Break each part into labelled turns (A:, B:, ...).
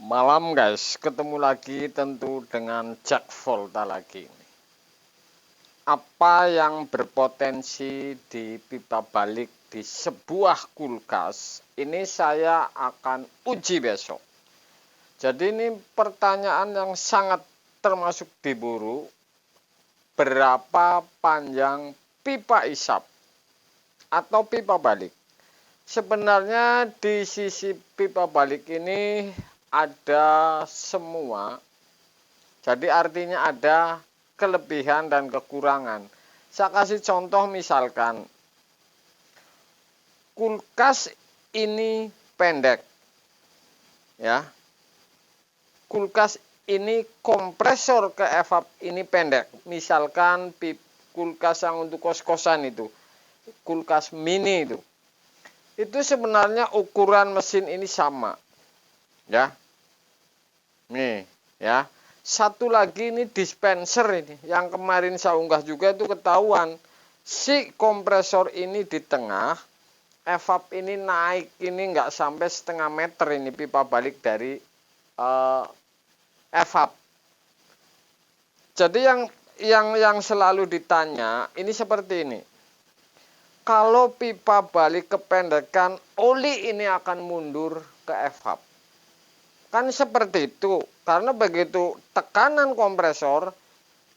A: Malam guys, ketemu lagi tentu dengan Jack Volta lagi. Apa yang berpotensi di pipa balik di sebuah kulkas, ini saya akan uji besok. Jadi ini pertanyaan yang sangat termasuk diburu. Berapa panjang pipa isap atau pipa balik? Sebenarnya di sisi pipa balik ini ada semua. Jadi artinya ada kelebihan dan kekurangan. Saya kasih contoh misalkan kulkas ini pendek. Ya. Kulkas ini kompresor ke evap ini pendek. Misalkan kulkas yang untuk kos-kosan itu. Kulkas mini itu. Itu sebenarnya ukuran mesin ini sama. Ya. Nih, ya. Satu lagi ini dispenser ini. Yang kemarin saya unggah juga itu ketahuan. Si kompresor ini di tengah. Evap ini naik. Ini nggak sampai setengah meter ini pipa balik dari evap. Jadi yang selalu ditanya ini seperti ini. Kalau pipa balik kependekan, oli ini akan mundur ke evap. Kan seperti itu, karena begitu tekanan kompresor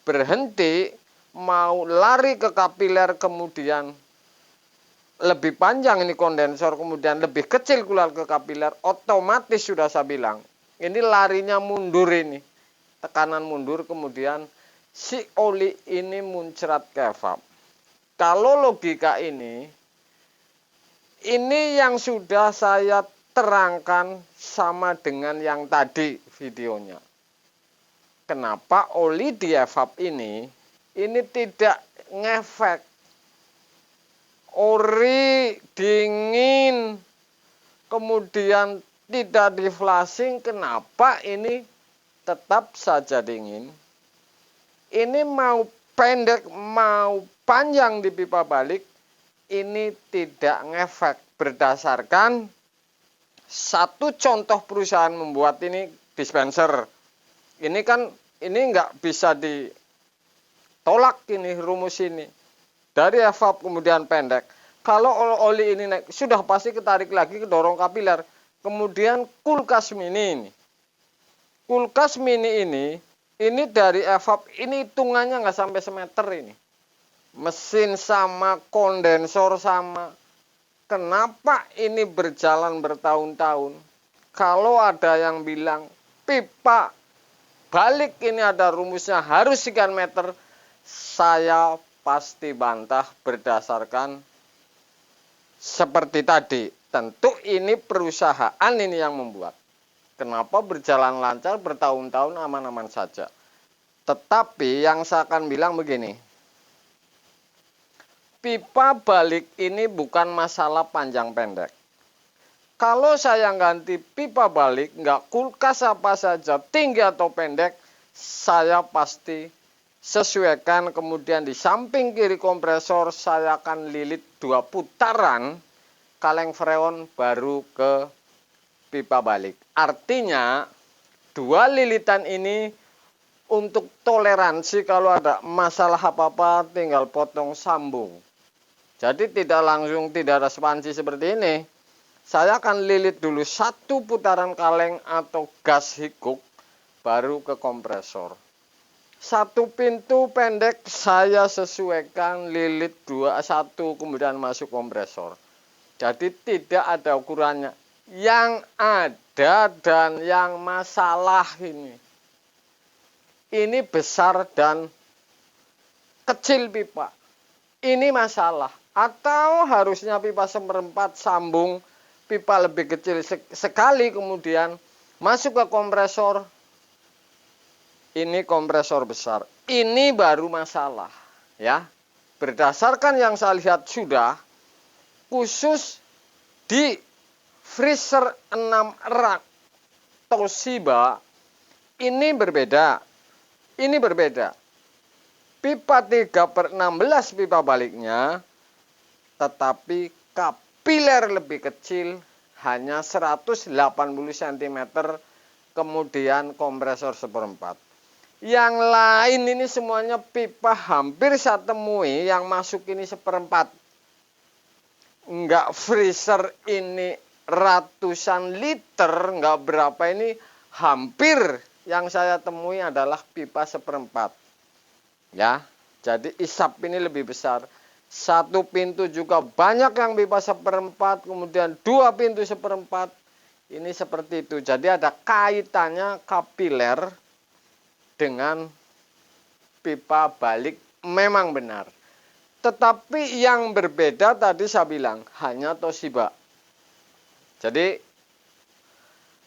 A: berhenti, mau lari ke kapiler, kemudian lebih panjang ini kondensor, kemudian lebih kecil keluar ke kapiler, otomatis sudah saya bilang, ini larinya mundur ini, tekanan mundur, kemudian si oli ini muncrat ke evap. Kalau logika ini yang sudah saya terangkan sama dengan yang tadi videonya. Kenapa oli di evap ini tidak ngefek. Ori dingin, kemudian tidak di flashing, kenapa ini tetap saja dingin? Ini mau pendek, mau panjang di pipa balik, ini tidak ngefek berdasarkan satu contoh perusahaan membuat ini dispenser. Ini kan ini nggak bisa ditolak ini rumus ini. Dari evap kemudian pendek. Kalau oli ini naik, sudah pasti ketarik lagi ke dorong kapiler. Kemudian kulkas mini ini. Kulkas mini ini dari evap ini hitungannya nggak sampai semeter ini. Mesin sama, kondensor sama. Kenapa ini berjalan bertahun-tahun? Kalau ada yang bilang pipa balik ini ada rumusnya harus sekian meter, saya pasti bantah berdasarkan seperti tadi. Tentu ini perusahaan ini yang membuat. Kenapa berjalan lancar bertahun-tahun aman-aman saja. Tetapi yang saya akan bilang begini. Pipa balik ini bukan masalah panjang pendek. Kalau saya ganti pipa balik, nggak kulkas apa saja, tinggi atau pendek, saya pasti sesuaikan. Kemudian di samping kiri kompresor, saya akan lilit 2 putaran kaleng freon baru ke pipa balik. Artinya, 2 lilitan ini untuk toleransi kalau ada masalah apa-apa tinggal potong sambung. Jadi tidak langsung tidak ada spansi seperti ini. Saya akan lilit dulu 1 putaran kaleng atau gas hikuk baru ke kompresor. 1 pintu pendek saya sesuaikan lilit 1 kemudian masuk kompresor. Jadi tidak ada ukurannya. Yang ada dan yang masalah ini besar dan kecil pipa. Ini masalah. Atau harusnya pipa 1/4 sambung, pipa lebih kecil sekali kemudian masuk ke kompresor. Ini kompresor besar. Ini baru masalah. Ya. Berdasarkan yang saya lihat sudah, khusus di freezer 6 rak Toshiba, ini berbeda. Ini berbeda. Pipa 3/16 pipa baliknya, tetapi kapiler lebih kecil, hanya 180 cm kemudian kompresor 1/4. Yang lain ini semuanya pipa hampir saya temui yang masuk ini 1/4. Enggak freezer ini ratusan liter, enggak berapa ini, hampir yang saya temui adalah pipa 1/4. Ya, jadi isap ini lebih besar. Satu pintu juga banyak yang pipa 1/4, kemudian 2 pintu 1/4. Ini seperti itu. Jadi ada kaitannya kapiler dengan pipa balik memang benar. Tetapi yang berbeda tadi saya bilang hanya Toshiba. Jadi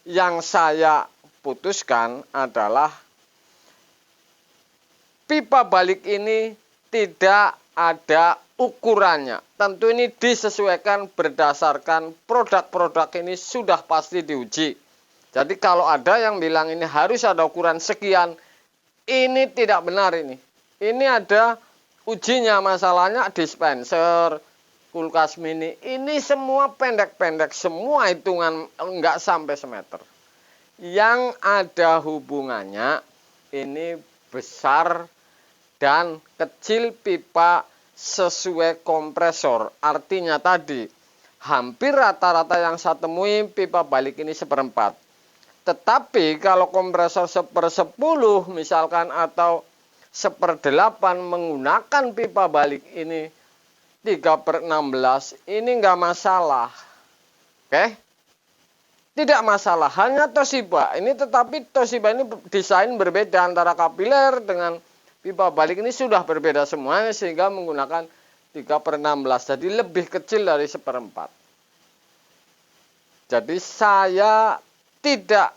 A: yang saya putuskan adalah pipa balik ini tidak ada ukurannya. Tentu ini disesuaikan berdasarkan produk-produk ini sudah pasti diuji. Jadi kalau ada yang bilang ini harus ada ukuran sekian, ini tidak benar ini. Ini ada ujinya, masalahnya dispenser, kulkas mini. Ini semua pendek-pendek, semua hitungan enggak sampai semeter. Yang ada hubungannya ini besar dan kecil pipa sesuai kompresor. Artinya tadi hampir rata-rata yang saya temui pipa balik ini 1/4. Tetapi kalau kompresor 1/10 misalkan atau 1/8 menggunakan pipa balik ini 3/16, ini enggak masalah. Oke? Tidak masalah, hanya Toshiba. Ini tetapi Toshiba ini desain berbeda antara kapiler dengan pipa balik ini sudah berbeda semuanya sehingga menggunakan 3/16. Jadi lebih kecil dari 1/4. Jadi saya tidak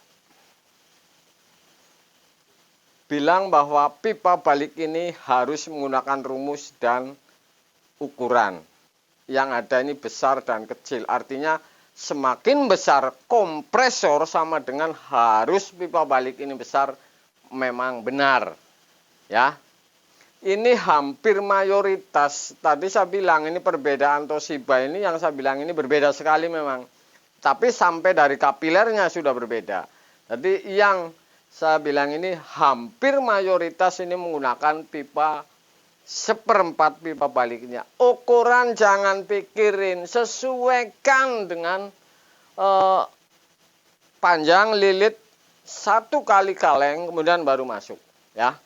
A: bilang bahwa pipa balik ini harus menggunakan rumus dan ukuran. Yang ada ini besar dan kecil. Artinya semakin besar kompresor sama dengan harus pipa balik ini besar, memang benar. Ya. Ini hampir mayoritas. Tadi saya bilang ini perbedaan Toshiba ini yang saya bilang ini berbeda sekali memang. Tapi sampai dari kapilernya sudah berbeda. Jadi yang saya bilang ini hampir mayoritas ini menggunakan pipa 1/4 pipa baliknya. Ukuran jangan pikirin, sesuaikan dengan panjang lilit 1 kali kaleng kemudian baru masuk. Ya,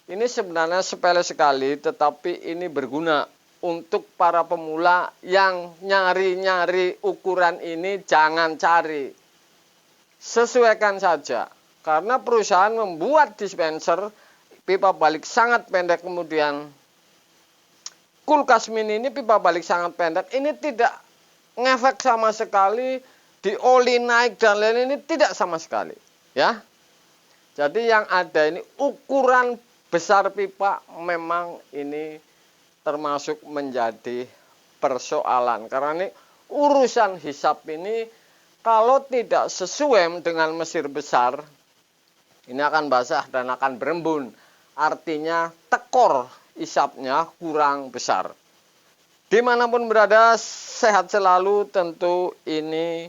A: ini sebenarnya sepele sekali, tetapi ini berguna untuk para pemula yang nyari-nyari ukuran ini. Jangan cari, sesuaikan saja. Karena perusahaan membuat dispenser pipa balik sangat pendek, kemudian kulkas mini ini pipa balik sangat pendek. Ini tidak ngefek sama sekali, di oli naik dan lain ini tidak sama sekali. Ya, jadi yang ada ini ukuran besar pipa memang ini termasuk menjadi persoalan. Karena ini urusan hisap ini kalau tidak sesuai dengan mesin besar, ini akan basah dan akan berembun. Artinya tekor hisapnya kurang besar. Dimanapun berada, sehat selalu. Tentu ini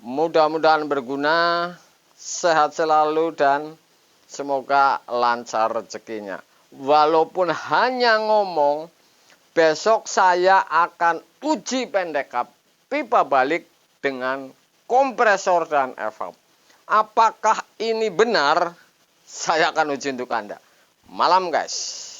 A: mudah-mudahan berguna. Sehat selalu dan semoga lancar rezekinya. Walaupun hanya ngomong, besok saya akan uji pendek pipa balik dengan kompresor dan evap. Apakah ini benar? Saya akan uji untuk Anda. Malam guys.